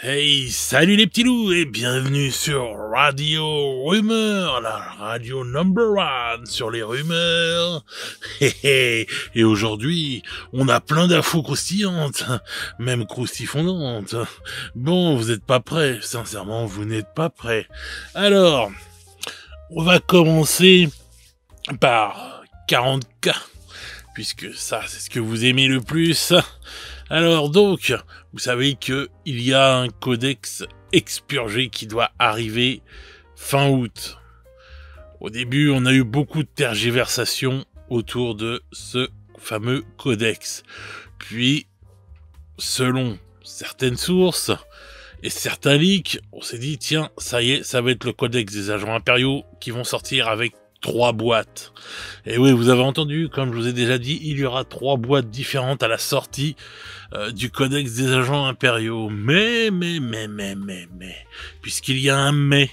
Hey, salut les petits loups et bienvenue sur Radio Rumeur, la radio number one sur les rumeurs. Et aujourd'hui, on a plein d'infos croustillantes, même croustifondantes. Bon, vous n'êtes pas prêts, sincèrement, vous n'êtes pas prêts. Alors, on va commencer par 40K, puisque ça, c'est ce que vous aimez le plus. Alors donc, vous savez que il y a un codex expurgé qui doit arriver fin août. Au début, on a eu beaucoup de tergiversations autour de ce fameux codex. Puis, selon certaines sources et certains leaks, on s'est dit, tiens, ça y est, ça va être le codex des agents impériaux qui vont sortir avec 3 boîtes. Et oui, vous avez entendu, comme je vous ai déjà dit, il y aura 3 boîtes différentes à la sortie du codex des agents impériaux. Mais, puisqu'il y a un mais,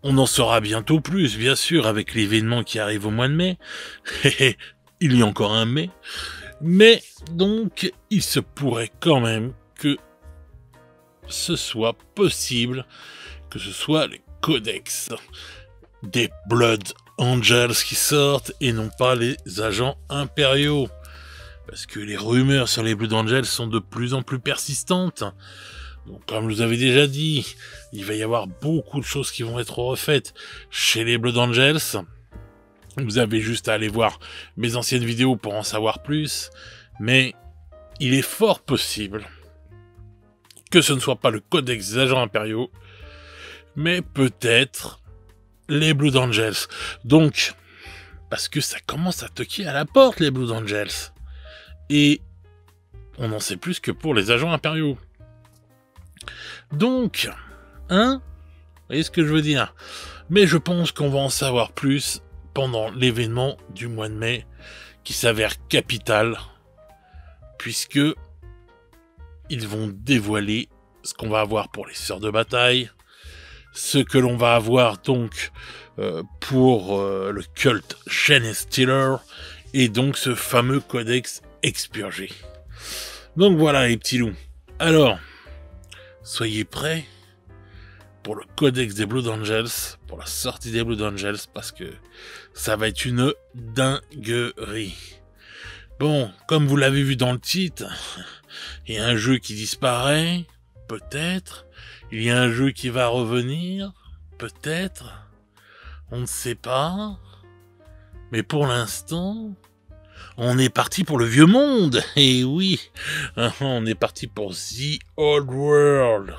on en saura bientôt plus, bien sûr, avec l'événement qui arrive au mois de mai. Il y a encore un mais donc, il se pourrait quand même que ce soit possible, que ce soit les codex des Blood Angels qui sortent et non pas les agents impériaux. Parce que les rumeurs sur les Blood Angels sont de plus en plus persistantes. Donc, comme je vous avais déjà dit, il va y avoir beaucoup de choses qui vont être refaites chez les Blood Angels. Vous avez juste à aller voir mes anciennes vidéos pour en savoir plus. Mais il est fort possible que ce ne soit pas le codex des agents impériaux, mais peut-être les Blood Angels. Donc, parce que ça commence à toquer à la porte, les Blood Angels. Et on en sait plus que pour les agents impériaux. Donc, hein? Vous voyez ce que je veux dire? Mais je pense qu'on va en savoir plus pendant l'événement du mois de mai, qui s'avère capital, puisque ils vont dévoiler ce qu'on va avoir pour les sœurs de bataille, ce que l'on va avoir donc pour le culte Genestealer, et donc ce fameux codex expurgé. Donc voilà les petits loups. Alors, soyez prêts pour le codex des Blood Angels, pour la sortie des Blood Angels, parce que ça va être une dinguerie. Bon, comme vous l'avez vu dans le titre, il y a un jeu qui disparaît, peut-être. Il y a un jeu qui va revenir, peut-être. On ne sait pas. Mais pour l'instant, on est parti pour le vieux monde. Et oui, on est parti pour The Old World.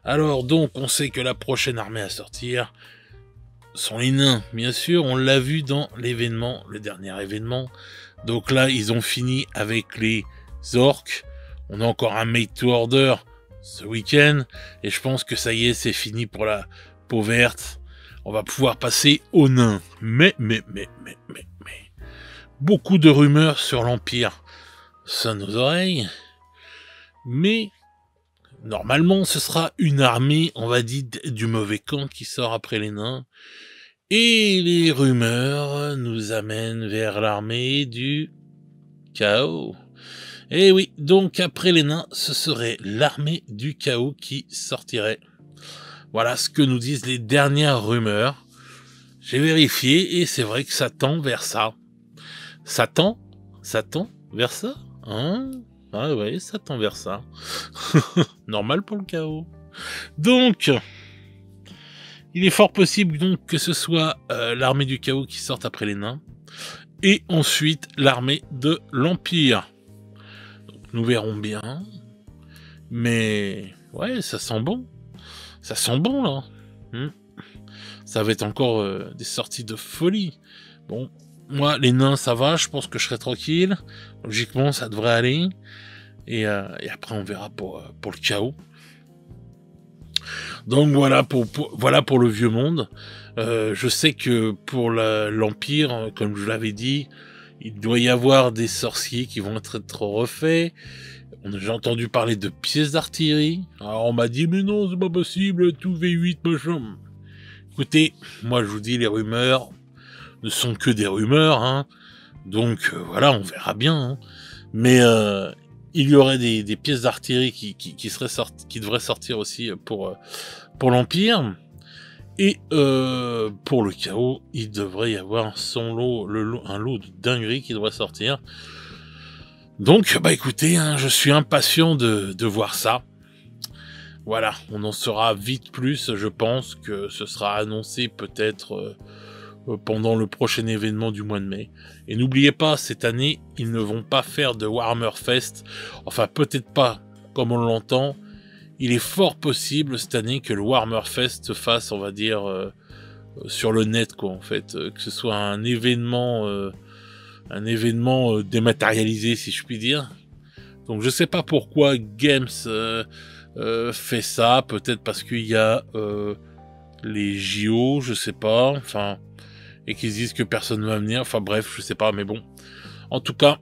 Alors donc, on sait que la prochaine armée à sortir sont les nains. Bien sûr, on l'a vu dans l'événement, le dernier événement. Donc là, ils ont fini avec les orques. On a encore un Made to Order ce week-end. Et je pense que ça y est, c'est fini pour la peau verte. On va pouvoir passer aux nains. Mais. Beaucoup de rumeurs sur l'Empire sonnent aux oreilles. Mais, normalement, ce sera une armée, on va dire, du mauvais camp qui sort après les nains. Et les rumeurs nous amènent vers l'armée du chaos. Et oui, donc après les nains, ce serait l'armée du chaos qui sortirait. Voilà ce que nous disent les dernières rumeurs. J'ai vérifié et c'est vrai que ça tend vers ça. Ça tend vers ça, hein? Ah ouais, ça tend vers ça. Normal pour le chaos. Donc, il est fort possible donc que ce soit l'armée du chaos qui sorte après les nains. Et ensuite, l'armée de l'Empire. Donc, nous verrons bien. Mais, ouais, ça sent bon. Ça sent bon, là. Ça va être encore des sorties de folie. Bon, moi, les nains, ça va. Je pense que je serai tranquille. Logiquement, ça devrait aller. Et après, on verra pour le chaos. Donc, voilà pour le vieux monde. Je sais que pour l'Empire, comme je l'avais dit, il doit y avoir des sorciers qui vont être refaits. J'ai entendu parler de pièces d'artillerie. Alors, on m'a dit, mais non, c'est pas possible, tout V8, machin. Écoutez, moi, je vous dis, les rumeurs ne sont que des rumeurs, hein. Donc, voilà, on verra bien, hein. Mais il y aurait des pièces d'artillerie qui devraient sortir aussi pour l'Empire. Et pour le chaos, il devrait y avoir un lot de dingueries qui devrait sortir. Donc, bah écoutez, hein, je suis impatient de voir ça. Voilà, on en saura vite plus. Je pense que ce sera annoncé peut-être pendant le prochain événement du mois de mai. Et n'oubliez pas, cette année, ils ne vont pas faire de Warhammer Fest. Enfin, peut-être pas comme on l'entend. Il est fort possible cette année que le Warhammer Fest se fasse, on va dire, sur le net, quoi, en fait. Que ce soit un événement dématérialisé, si je puis dire. Donc je sais pas pourquoi Games fait ça. Peut-être parce qu'il y a les JO, je sais pas. Enfin, et qu'ils disent que personne ne va venir. Enfin bref, je sais pas, mais bon. En tout cas,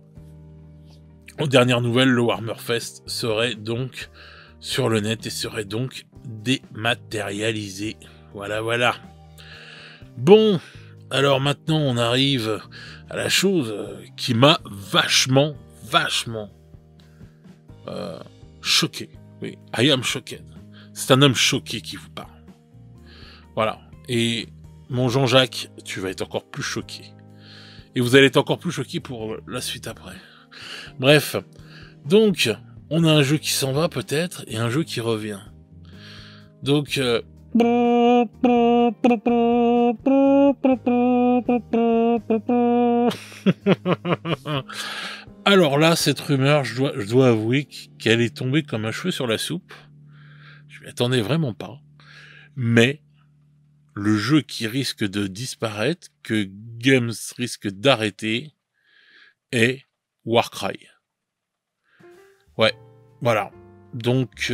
aux dernières nouvelles, le Warhammer Fest serait donc sur le net et serait donc dématérialisé. Voilà, voilà. Bon, alors maintenant on arrive à la chose qui m'a vachement choqué. Oui, I am shocked. C'est un homme choqué qui vous parle. Voilà. Et mon Jean-Jacques, tu vas être encore plus choqué. Et vous allez être encore plus choqué pour la suite après. Bref. Donc, on a un jeu qui s'en va peut-être et un jeu qui revient. Donc, alors là, cette rumeur, je dois avouer qu'elle est tombée comme un cheveu sur la soupe. Je m'y attendais vraiment pas. Mais le jeu qui risque de disparaître, que Games risque d'arrêter, est Warcry. Ouais, voilà. Donc,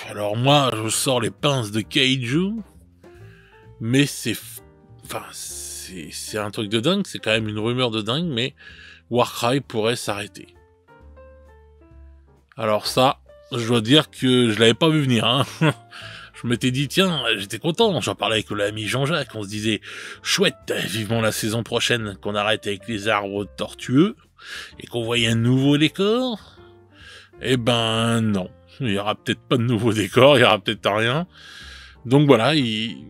alors moi, je sors les pinces de Kaiju, mais c'est un truc de dingue, c'est quand même une rumeur de dingue, mais Warcry pourrait s'arrêter. Alors ça, je dois dire que je l'avais pas vu venir, hein. Je m'étais dit, tiens, j'étais content, j'en parlais avec l'ami Jean-Jacques, on se disait, chouette, vivement la saison prochaine, qu'on arrête avec les arbres tortueux, et qu'on voyait un nouveau décor. Eh ben non, il y aura peut-être pas de nouveau décor, il y aura peut-être rien. Donc voilà, il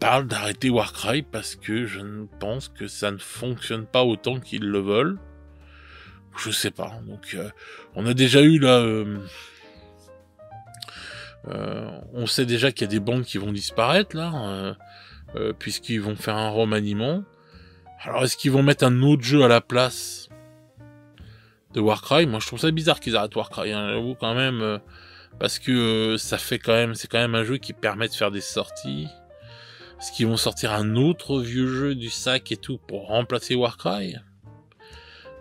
parle d'arrêter Warcry parce que je pense que ça ne fonctionne pas autant qu'ils le veulent. Je sais pas, donc on a déjà eu là... on sait déjà qu'il y a des bandes qui vont disparaître là, puisqu'ils vont faire un remaniement. Alors est-ce qu'ils vont mettre un autre jeu à la place de Warcry? Moi je trouve ça bizarre qu'ils arrêtent Warcry, hein, j'avoue quand même, parce que c'est quand même un jeu qui permet de faire des sorties. Est-ce qu'ils vont sortir un autre vieux jeu du sac et tout pour remplacer Warcry?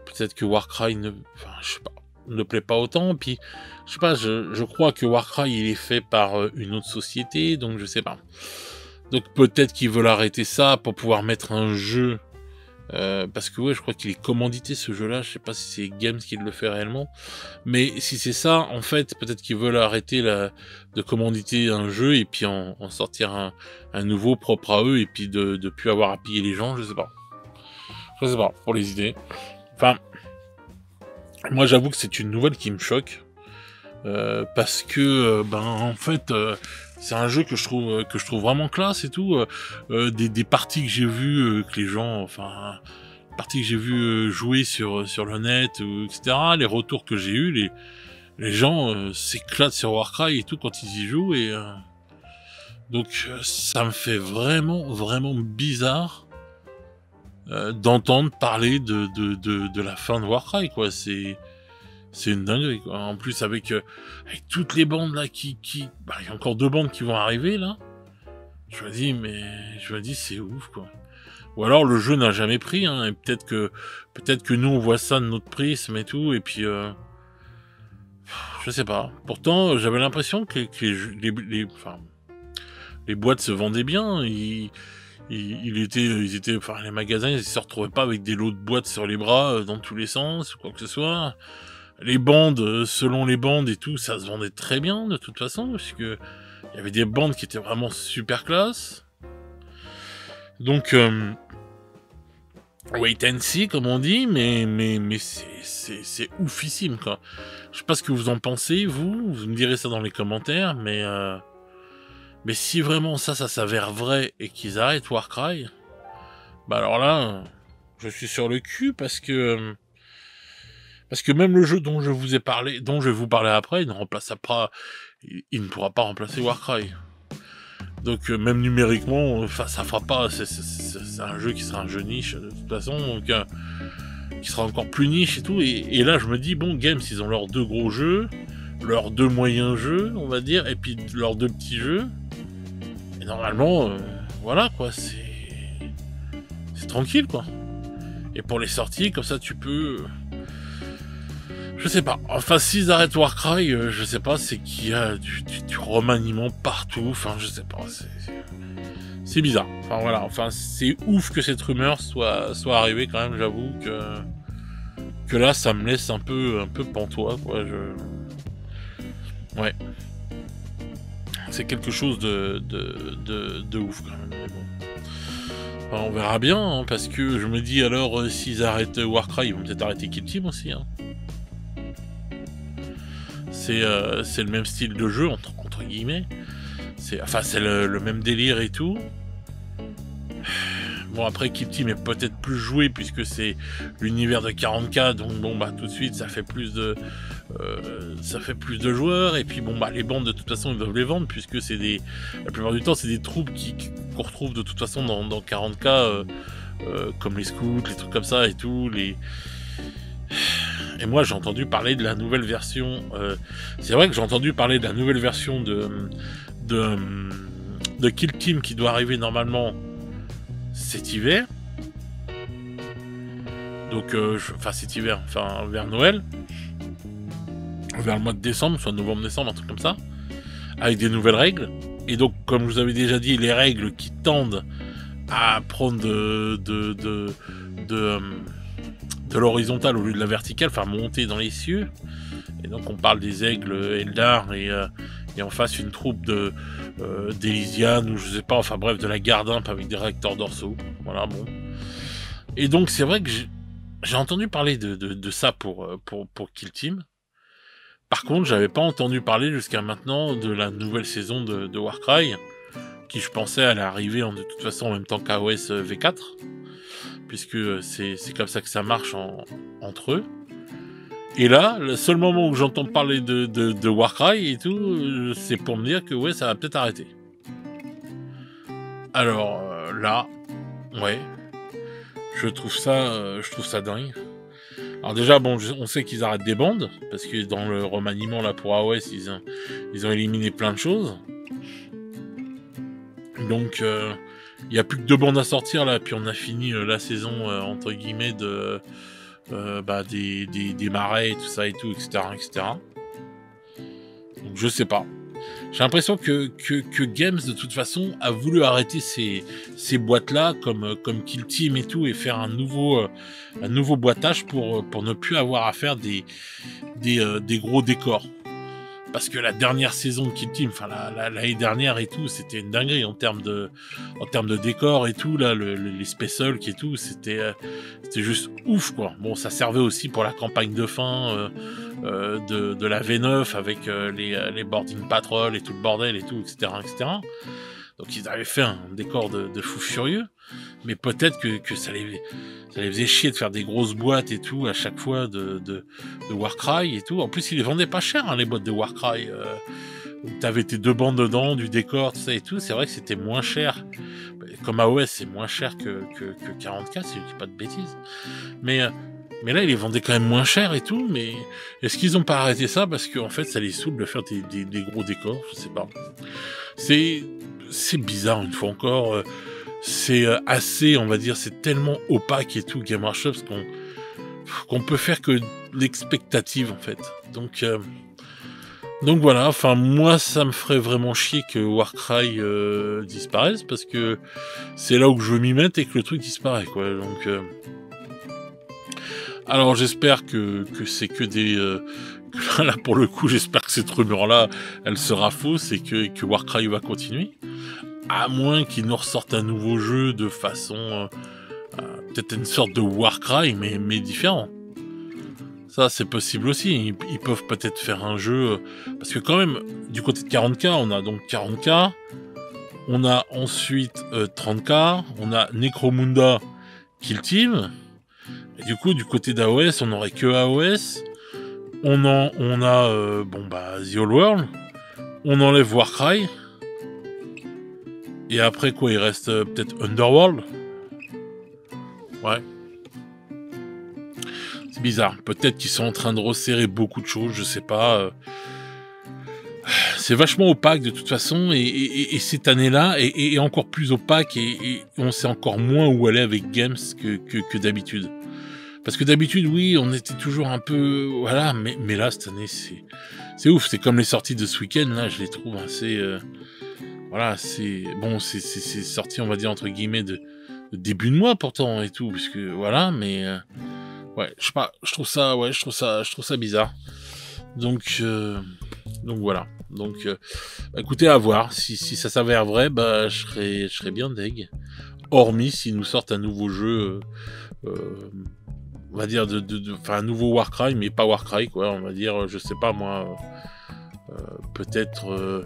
Peut-être que Warcry ne plaît pas autant, puis je sais pas, je crois que Warcry il est fait par une autre société, donc je sais pas. Donc peut-être qu'ils veulent arrêter ça pour pouvoir mettre un jeu, parce que ouais, je crois qu'il est commandité ce jeu-là, je sais pas si c'est Games qui le fait réellement, mais si c'est ça, en fait, peut-être qu'ils veulent arrêter de commanditer un jeu et puis en sortir un nouveau propre à eux et puis de plus avoir à piller les gens, je sais pas. Je sais pas, pour les idées. Enfin, moi j'avoue que c'est une nouvelle qui me choque. Parce que en fait c'est un jeu que je trouve vraiment classe et tout, des parties que j'ai vues que les gens parties que j'ai vues jouer sur le net etc., les retours que j'ai eu, les gens s'éclatent sur Warcry et tout quand ils y jouent et donc ça me fait vraiment bizarre d'entendre parler de la fin de Warcry, quoi. C'est une dinguerie, quoi. En plus, avec toutes les bandes, là, il y a encore 2 bandes qui vont arriver, là. Je me dis, c'est ouf, quoi. Ou alors, le jeu n'a jamais pris, hein, et peut-être que nous, on voit ça de notre prisme et tout, et puis, je sais pas. Pourtant, j'avais l'impression que les boîtes se vendaient bien, les magasins, ils se retrouvaient pas avec des lots de boîtes sur les bras, dans tous les sens, ou quoi que ce soit. Les bandes, selon les bandes et tout, ça se vendait très bien de toute façon, parce que il y avait des bandes qui étaient vraiment super classe. Donc wait and see, comme on dit, mais c'est oufissime, quoi. Je sais pas ce que vous en pensez, vous me direz ça dans les commentaires, mais si vraiment ça s'avère vrai et qu'ils arrêtent Warcry, bah alors là, je suis sur le cul parce que même le jeu dont je vous ai parlé, dont je vais vous parler après, il ne pourra pas remplacer Warcry. Donc même numériquement, enfin ça fera pas. C'est un jeu qui sera un jeu niche de toute façon, donc qui sera encore plus niche et tout. Et là je me dis bon, Games, ils ont leurs 2 gros jeux, leurs 2 moyens jeux, on va dire, et puis leurs 2 petits jeux. Et normalement, voilà quoi, c'est tranquille quoi. Et pour les sorties, comme ça tu peux. Je sais pas. Enfin, s'ils arrêtent Warcry, je sais pas, c'est qu'il y a du remaniement partout. Enfin, je sais pas. C'est bizarre. Enfin, voilà. Enfin, c'est ouf que cette rumeur soit arrivée quand même. J'avoue que là, ça me laisse un peu pantois, quoi. Ouais. C'est quelque chose de ouf quand même. Mais bon. Enfin, on verra bien, hein, parce que je me dis alors, s'ils arrêtent Warcry, ils vont peut-être arrêter Kill Team aussi, hein. C'est le même style de jeu, entre guillemets. C'est le même délire et tout. Bon, après, Kill Team est peut-être plus joué puisque c'est l'univers de 40K, donc bon, bah, tout de suite, ça fait plus de joueurs. Et puis, bon, bah, les bandes, de toute façon, ils doivent les vendre puisque la plupart du temps, c'est des troupes qu'on retrouve de toute façon dans 40K, comme les scouts, les trucs comme ça et tout, Et moi, j'ai entendu parler de la nouvelle version. C'est vrai que j'ai entendu parler de la nouvelle version de Kill Team qui doit arriver normalement cet hiver. Donc, cet hiver, enfin vers Noël, vers le mois de décembre, soit novembre-décembre, un truc comme ça, avec des nouvelles règles. Et donc, comme je vous avais déjà dit, les règles qui tendent à prendre de l'horizontale au lieu de la verticale, enfin monter dans les cieux. Et donc on parle des aigles Eldar et en face une troupe d'Elysian ou je sais pas, enfin bref, de la garde imp avec des réacteurs dorsaux. Voilà, bon. Et donc c'est vrai que j'ai entendu parler de ça pour Kill Team. Par contre, j'avais pas entendu parler jusqu'à maintenant de la nouvelle saison de Warcry, qui je pensais allait arriver de toute façon en même temps qu'AOS V4. Puisque c'est comme ça que ça marche entre eux. Et là, le seul moment où j'entends parler de Warcry et tout, c'est pour me dire que ouais, ça va peut-être arrêter. Alors là, ouais, je trouve ça dingue. Alors déjà, bon, on sait qu'ils arrêtent des bandes, parce que dans le remaniement là pour AOS, ils ont éliminé plein de choses. Donc il n'y a plus que 2 bandes à sortir là, puis on a fini la saison entre guillemets des marais et tout ça et tout, etc. Donc je sais pas. J'ai l'impression que Games de toute façon a voulu arrêter ces boîtes là comme Kill Team et tout et faire un nouveau boîtage pour ne plus avoir à faire des gros décors. Parce que la dernière saison de Kill Team, enfin l'année dernière et tout, c'était une dinguerie en termes de décor et tout, là, les Space Hulk et tout, c'était juste ouf quoi. Bon, ça servait aussi pour la campagne de fin de la V9 avec les boarding patrol et tout le bordel et tout, etc. Donc ils avaient fait un décor de fou furieux, mais peut-être que ça les faisait chier de faire des grosses boîtes et tout à chaque fois de Warcry et tout. En plus ils les vendaient pas cher, hein, les boîtes de Warcry. T'avais tes 2 bandes dedans, du décor, tout ça et tout. C'est vrai que c'était moins cher. Comme AOS, c'est moins cher que 40K, si je dis pas de bêtises. Mais là, ils les vendaient quand même moins cher et tout. Mais est-ce qu'ils ont pas arrêté ça parce qu'en fait, ça les saoule de faire des gros décors? Je sais pas. C'est bizarre une fois encore. C'est assez, on va dire, c'est tellement opaque et tout, Game Workshop, qu'on peut faire que l'expectative en fait. Donc voilà, enfin moi ça me ferait vraiment chier que Warcry disparaisse parce que c'est là où je veux m'y mettre et que le truc disparaît quoi. Donc alors j'espère que c'est que des là pour le coup j'espère que cette rumeur là elle sera fausse et que Warcry va continuer, à moins qu'ils nous ressortent un nouveau jeu de façon peut-être une sorte de Warcry, mais différent. Ça, c'est possible aussi. Ils peuvent peut-être faire un jeu... parce que quand même, du côté de 40K, on a donc 40K. On a ensuite 30K. On a Necromunda Kill Team. Et du coup, du côté d'AOS, on n'aurait que AOS. On a The Old World. On enlève Warcry. Et après, quoi, il reste peut-être Underworld. Ouais. C'est bizarre. Peut-être qu'ils sont en train de resserrer beaucoup de choses, je sais pas. C'est vachement opaque de toute façon, et cette année-là est encore plus opaque, et on sait encore moins où aller avec Games que d'habitude. Parce que d'habitude, oui, on était toujours un peu... Voilà, mais là, cette année, c'est ouf. C'est comme les sorties de ce week-end, là, je les trouve assez... voilà, c'est... Bon, c'est sorti, on va dire, entre guillemets, de début de mois, pourtant, et tout, puisque... Voilà, mais... ouais, je sais pas, je trouve ça bizarre. Donc voilà. Donc, écoutez, à voir. Si ça s'avère vrai, bah, je serais bien deg. Hormis s'ils nous sortent un nouveau jeu... on va dire un nouveau Warcry, mais pas Warcry, quoi. On va dire, je sais pas moi, peut-être,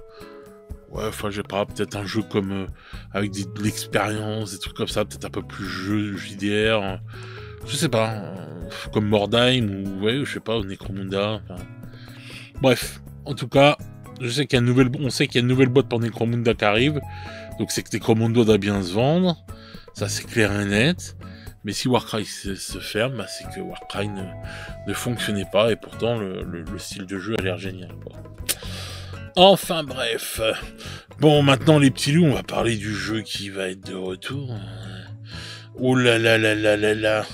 ouais, enfin, je sais pas, peut-être un jeu comme avec de l'expérience, des trucs comme ça, peut-être un peu plus jeu JDR, je sais pas, comme Mordheim ou ouais, je sais pas, ou Necromunda. Enfin... Bref, en tout cas, je sais qu'il y a on sait qu'il y a une nouvelle boîte pour Necromunda qui arrive, donc c'est que Necromunda doit bien se vendre, ça c'est clair et net. Mais si Warcry se ferme, bah c'est que Warcry ne fonctionnait pas, et pourtant le style de jeu a l'air génial, quoi. Enfin bref. Bon, maintenant les petits loups, on va parler du jeu qui va être de retour. Oh là là là là là là.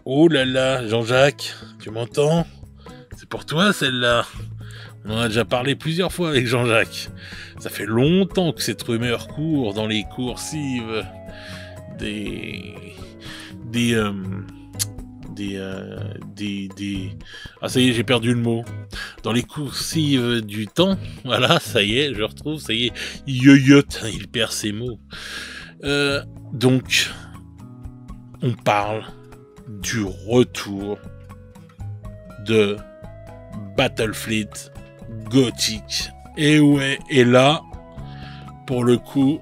Oh là là, Jean-Jacques, tu m'entends? C'est pour toi celle-là. On en a déjà parlé plusieurs fois avec Jean-Jacques. Ça fait longtemps que cette rumeur court dans les coursives ah, ça y est, j'ai perdu le mot. Dans les coursives du temps, voilà, ça y est, je retrouve, ça y est, il perd ses mots. Donc, on parle du retour de Battlefleet Gothic. Et ouais, et là, pour le coup,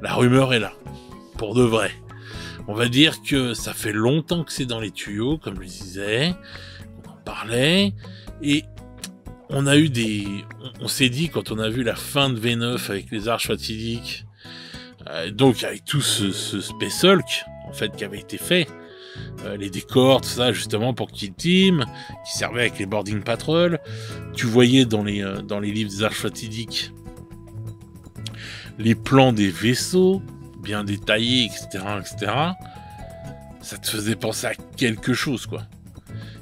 la rumeur est là. Pour de vrai. On va dire que ça fait longtemps que c'est dans les tuyaux, comme je disais. On en parlait. Et on a eu on s'est dit, quand on a vu la fin de V9 avec les arches fatidiques, donc avec tout ce Space Hulk, en fait, qui avait été fait, les décors, tout ça, justement, pour Kill Team, qui servait avec les Boarding Patrol. Tu voyais dans les livres des arches fatidiques les plans des vaisseaux, bien détaillé, etc., etc., ça te faisait penser à quelque chose, quoi.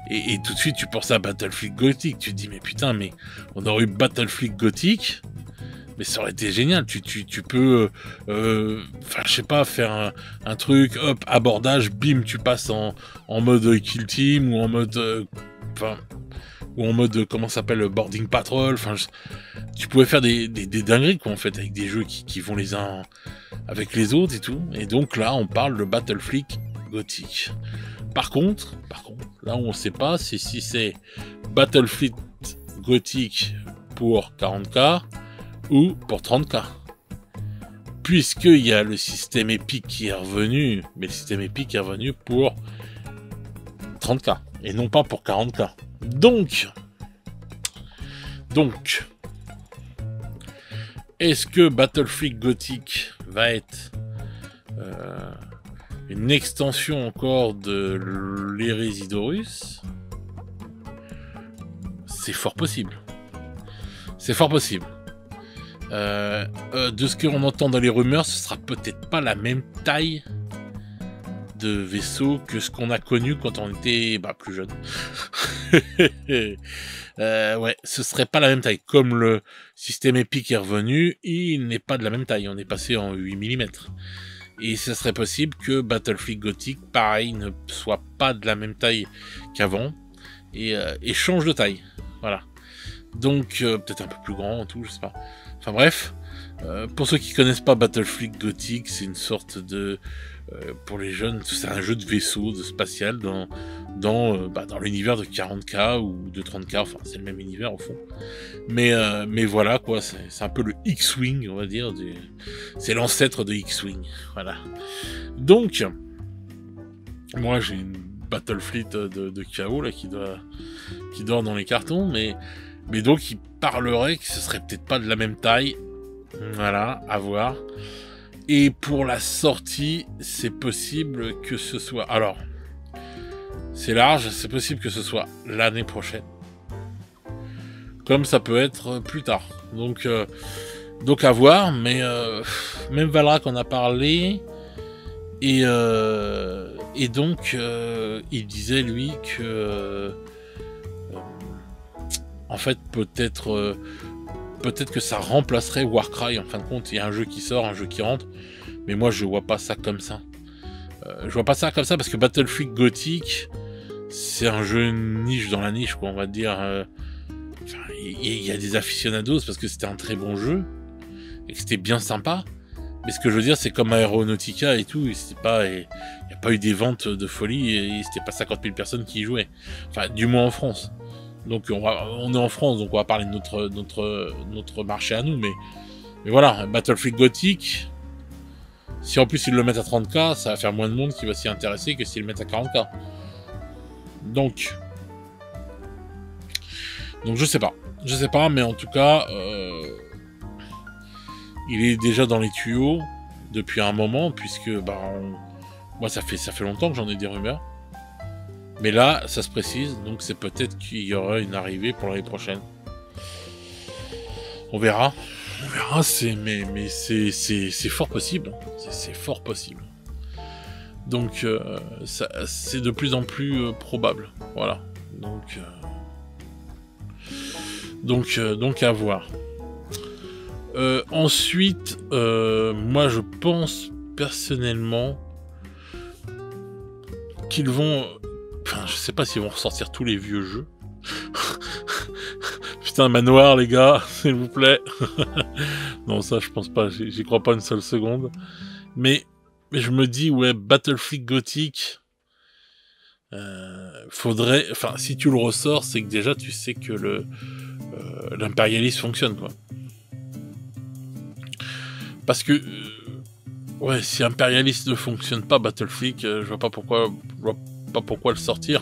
Et tout de suite, tu pensais à Battlefleet Gothic. Tu te dis, mais putain, mais on aurait eu Battlefleet Gothic, mais ça aurait été génial. Tu peux, enfin, je sais pas, faire un truc, hop, abordage, bim, tu passes en mode Kill Team, ou en mode, comment ça s'appelle, Boarding Patrol. Enfin, tu pouvais faire des dingueries, quoi, en fait, avec des jeux qui vont les uns avec les autres et tout. Et donc là, on parle de Battlefleet Gothic. Par contre, là où on sait pas, c'est si c'est Battlefleet Gothic pour 40K ou pour 30K. Puisqu'il y a le système Epic qui est revenu, mais le système Epic est revenu pour 30K et non pas pour 40K. Donc, est-ce que Battlefleet Gothic va être une extension encore de l'hérésie d'Horus? C'est fort possible. C'est fort possible. De ce qu'on entend dans les rumeurs, ce sera peut-être pas la même taille de vaisseau que ce qu'on a connu quand on était plus jeune. Ouais, ce serait pas la même taille. Comme le système Epic est revenu, il n'est pas de la même taille. On est passé en 8 mm. Et ce serait possible que Battlefleet Gothic, pareil, ne soit pas de la même taille qu'avant et change de taille. Voilà. Donc, peut-être un peu plus grand en tout, je sais pas. Enfin bref, pour ceux qui connaissent pas Battlefleet Gothic, c'est une sorte de pour les jeunes, c'est un jeu de vaisseau, de spatial, dans l'univers de 40K ou de 30K, enfin c'est le même univers au fond. Mais voilà quoi, c'est un peu le X-Wing, on va dire, c'est l'ancêtre de X-Wing, voilà. Donc, moi j'ai une Battlefleet de KO là qui dort dans les cartons, mais donc il parlerait que ce serait peut-être pas de la même taille, voilà, à voir. Et pour la sortie, c'est possible que ce soit... Alors, c'est large, c'est possible que ce soit l'année prochaine. Comme ça peut être plus tard. Donc à voir, mais même Valrak en a parlé. Et donc, il disait, lui, que... en fait, peut-être que ça remplacerait Warcry. En fin de compte, il y a un jeu qui sort, un jeu qui rentre. Mais moi, je vois pas ça comme ça. Je vois pas ça comme ça parce que Battlefield Gothic, c'est un jeu niche dans la niche, quoi, on va dire. Il y a des aficionados parce que c'était un très bon jeu et que c'était bien sympa. Mais ce que je veux dire, c'est comme Aeronautica et tout, il n'y a pas eu des ventes de folie et c'était pas 50 000 personnes qui y jouaient. Enfin, du moins en France. Donc on est en France, donc on va parler de notre marché à nous, mais voilà, Battlefield Gothic, si en plus ils le mettent à 30K, ça va faire moins de monde qui va s'y intéresser que s'ils le mettent à 40K. Donc je sais pas, mais en tout cas, il est déjà dans les tuyaux depuis un moment, puisque moi ça fait longtemps que j'en ai des rumeurs. Mais là, ça se précise, donc c'est peut-être qu'il y aura une arrivée pour l'année prochaine. On verra, mais c'est fort possible. C'est fort possible. Donc, c'est de plus en plus probable. Voilà. Donc à voir. Ensuite, moi je pense personnellement qu'ils vont... Enfin, je sais pas s'ils vont ressortir tous les vieux jeux. Putain, Manoir, les gars, s'il vous plaît. Non, ça, je pense pas. J'y crois pas une seule seconde. Mais je me dis, ouais, Battlefield Gothic, faudrait... Enfin, si tu le ressors, c'est que déjà, tu sais que l'impérialisme fonctionne, quoi. Parce que... ouais, si impérialisme ne fonctionne pas, Battlefield, je vois pas pourquoi le sortir.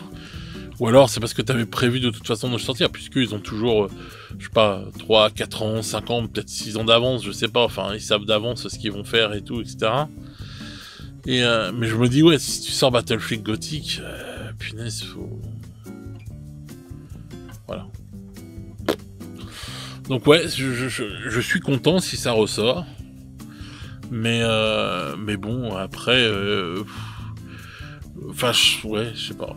Ou alors c'est parce que tu avais prévu de toute façon de le sortir, puisqu'ils ont toujours, je sais pas, 3, 4 ans, 5 ans, peut-être 6 ans d'avance, je sais pas, enfin ils savent d'avance ce qu'ils vont faire et tout, etc. Et, mais je me dis, ouais, si tu sors Battlefield Gothic, punaise, faut... Voilà. Donc ouais, je suis content si ça ressort. Mais bon, après... Enfin, ouais, je sais pas.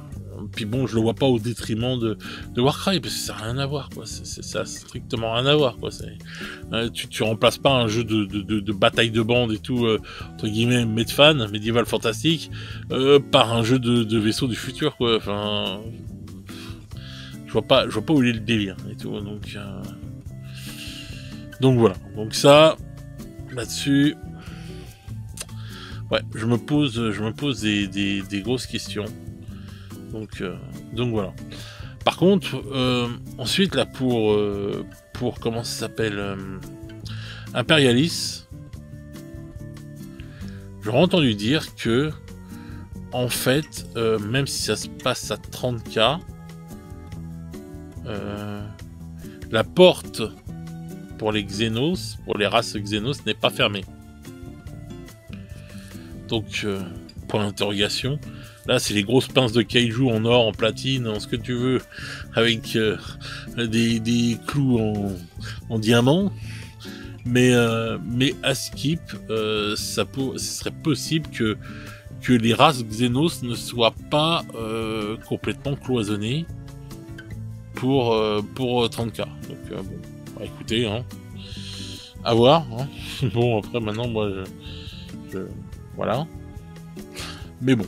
Puis bon, je le vois pas au détriment de Warcry, parce que ça n'a rien à voir, quoi. Ça a strictement rien à voir, quoi. Tu remplaces pas un jeu de bataille de bande et tout, entre guillemets, Medfan, médiéval fantastique, par un jeu de vaisseau du futur, quoi. Enfin, je vois pas où il est le délire et tout. Donc voilà. Donc ça, là-dessus, ouais, je me pose des grosses questions. Donc voilà. Par contre, ensuite là pour comment ça s'appelle, Imperialis, j'aurais entendu dire que en fait, même si ça se passe à 30K, la porte pour les Xenos, pour les races Xenos, n'est pas fermée. Donc, point d'interrogation. Là, c'est les grosses pinces de kaiju en or, en platine, en ce que tu veux, avec des clous en diamant. Mais à skip, ce serait possible que les races Xenos ne soient pas complètement cloisonnées pour 30K. Donc, bon, bah, écoutez, hein, à voir. Hein. Bon, après, maintenant, moi, voilà. Mais bon.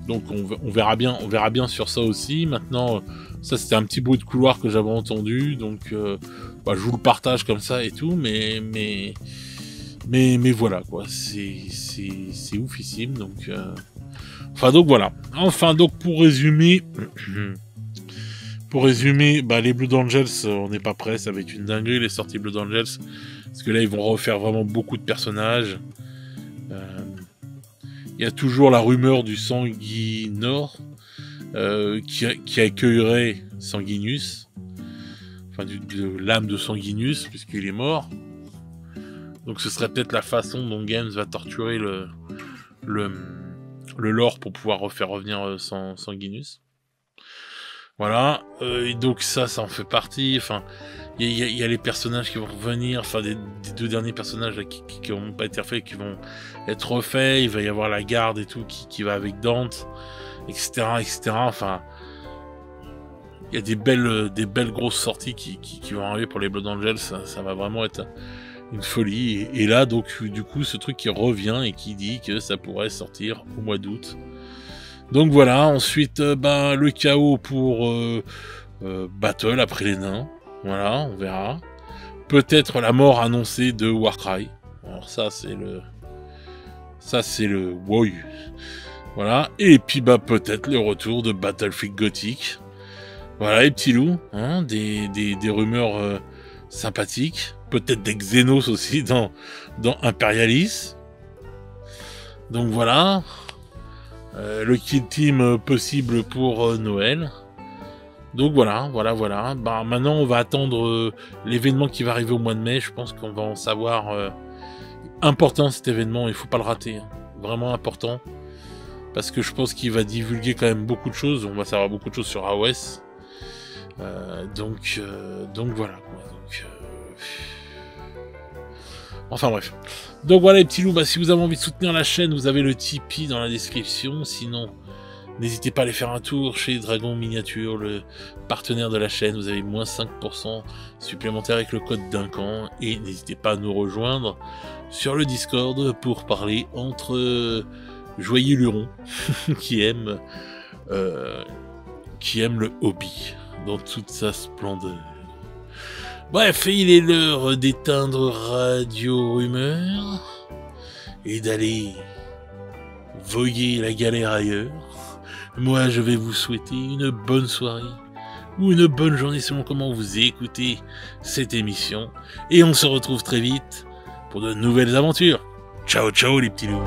Donc on verra bien sur ça aussi. Maintenant, ça c'était un petit bruit de couloir que j'avais entendu, donc je vous le partage comme ça et tout, mais Mais voilà, quoi. C'est oufissime, donc... Enfin, donc voilà. Enfin, donc pour résumer... bah, les Blood Angels, on n'est pas prêt, ça va être une dinguerie, les sorties Blood Angels. Parce que là, ils vont refaire vraiment beaucoup de personnages. Il y a toujours la rumeur du Sanguinor, qui accueillerait Sanguinus. Enfin, de l'âme de Sanguinus, puisqu'il est mort. Donc ce serait peut-être la façon dont Games va torturer le lore pour pouvoir refaire revenir Sanguinus. Voilà, et donc ça en fait partie. Enfin, il y a les personnages qui vont revenir, enfin des 2 derniers personnages là, qui n'ont pas été refaits, qui vont être refaits. Il va y avoir la garde et tout qui va avec Dante, etc., etc. Enfin, il y a des belles grosses sorties qui vont arriver pour les Blood Angels. Ça va vraiment être une folie. Et là, donc, du coup, ce truc qui revient et qui dit que ça pourrait sortir au mois d'août. Donc voilà, ensuite, le chaos pour Battle après les nains. Voilà, on verra. Peut-être la mort annoncée de Warcry. Alors ça, c'est le WoW. Voilà, et puis peut-être le retour de Battlefield Gothic. Voilà, les petits loups, hein, des rumeurs sympathiques. Peut-être des Xenos aussi dans Imperialis. Donc voilà. Le kill team possible pour Noël. Donc voilà. Bah, maintenant, on va attendre l'événement qui va arriver au mois de mai. Je pense qu'on va en savoir important cet événement. Il faut pas le rater. Hein. Vraiment important. Parce que je pense qu'il va divulguer quand même beaucoup de choses. On va savoir beaucoup de choses sur AOS. Donc voilà. Enfin bref. Donc voilà les petits loups, si vous avez envie de soutenir la chaîne, vous avez le Tipeee dans la description. Sinon, n'hésitez pas à aller faire un tour chez Dragon Miniature, le partenaire de la chaîne. Vous avez moins 5% supplémentaire avec le code Duncan. Et n'hésitez pas à nous rejoindre sur le Discord pour parler entre joyeux lurons qui aiment le hobby dans toute sa splendeur. Bref, il est l'heure d'éteindre Radio Rumeur et d'aller voguer la galère ailleurs. Moi, je vais vous souhaiter une bonne soirée ou une bonne journée selon comment vous écoutez cette émission. Et on se retrouve très vite pour de nouvelles aventures. Ciao, ciao les petits loups.